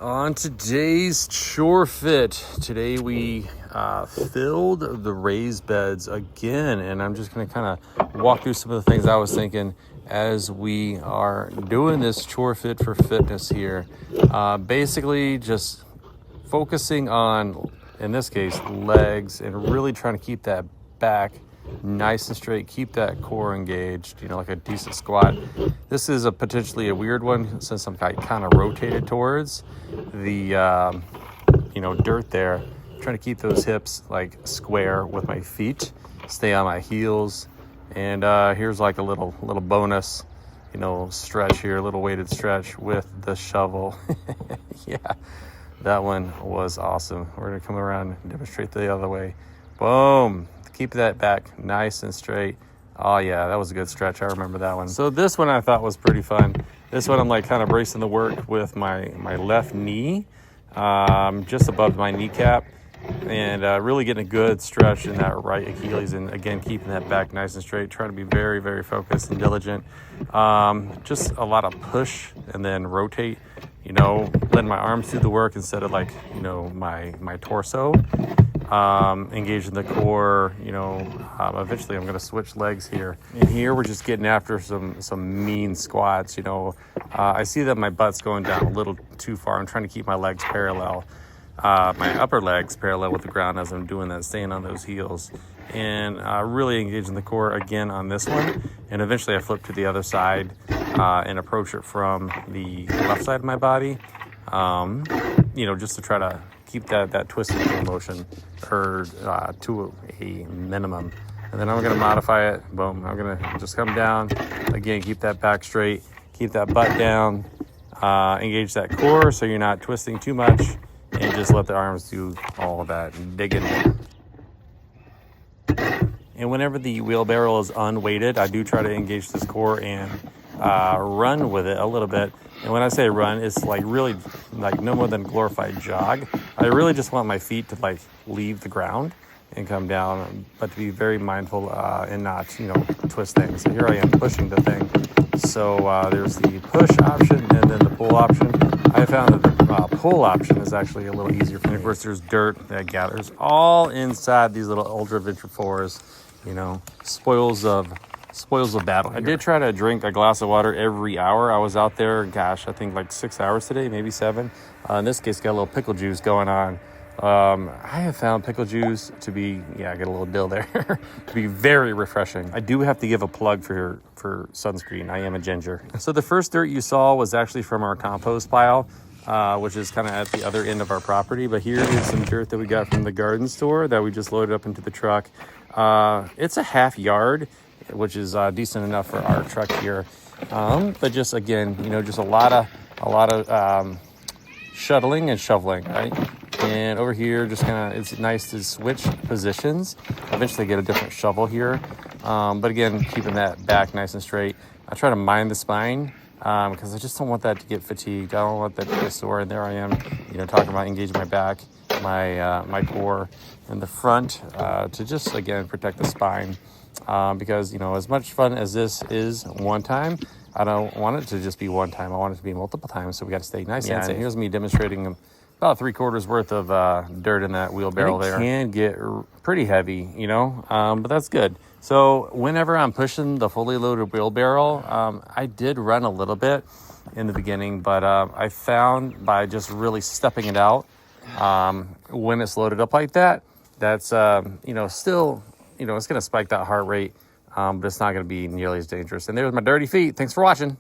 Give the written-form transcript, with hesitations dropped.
On today's Chore Fit, today we filled the raised beds again, and I'm just going to kind of walk through some of the things I was thinking as we are doing this Chore Fit for fitness here. Basically just focusing on, in this case, legs, and really trying to keep that back nice and straight, keep that core engaged, like a decent squat. This is potentially a weird one since I'm kind of rotated towards the dirt there, trying to keep those hips like square with my feet, stay on my heels. And here's like a little bonus stretch here, a little weighted stretch with the shovel. Yeah, that one was awesome. We're gonna come around and demonstrate the other way. Boom. Keep that back nice and straight. Oh yeah, that was a good stretch. I remember that one. So this one I thought was pretty fun. This one I'm like kind of bracing the work with my left knee, just above my kneecap, and really getting a good stretch in that right Achilles, and again keeping that back nice and straight, trying to be very, very focused and diligent. Just a lot of push and then rotate, letting my arms do the work instead of my torso. Engaging the core, eventually I'm going to switch legs here. And here we're just getting after some mean squats, I see that my butt's going down a little too far. I'm trying to keep my legs parallel, my upper legs parallel with the ground as I'm doing that, staying on those heels. And really engaging the core again on this one. And eventually I flip to the other side and approach it from the left side of my body, just to try to keep that twisting motion to a minimum. And then I'm going to modify it. Boom. I'm going to just come down. Again, keep that back straight. Keep that butt down. Engage that core so you're not twisting too much. And just let the arms do all of that digging. And whenever the wheelbarrow is unweighted, I do try to engage this core and run with it a little bit. And when I say run, it's really no more than glorified jog. I really just want my feet to leave the ground and come down, but to be very mindful and not, twist things. So here I am pushing the thing. So there's the push option and then the pull option. I found that the pull option is actually a little easier for me. Of course, there's dirt that gathers all inside these little ultra ventrifores, spoils of battle. I did try to drink a glass of water every hour. I was out there, I think 6 hours today, maybe 7. In this case, got a little pickle juice going on. I have found pickle juice to be, I get a little dill there, to be very refreshing. I do have to give a plug for sunscreen. I am a ginger. So the first dirt you saw was actually from our compost pile, which is kind of at the other end of our property. But here is some dirt that we got from the garden store that we just loaded up into the truck. It's a half yard, which is decent enough for our truck here. But just again, just a lot of shuttling and shoveling, right? And over here, just it's nice to switch positions. Eventually get a different shovel here. But again, keeping that back nice and straight. I try to mind the spine because I just don't want that to get fatigued. I don't want that to get sore. And there I am, talking about engaging my back, my core in the front to just, again, protect the spine. Because, as much fun as this is one time, I don't want it to just be one time. I want it to be multiple times. So we got to stay nice and safe. Here's me demonstrating about 3/4 worth of dirt in that wheelbarrow there. It can get pretty heavy, but that's good. So whenever I'm pushing the fully loaded wheelbarrow, I did run a little bit in the beginning, but I found by just really stepping it out, when it's loaded up like that, that's, still, it's going to spike that heart rate, but it's not going to be nearly as dangerous. And there's my dirty feet. Thanks for watching.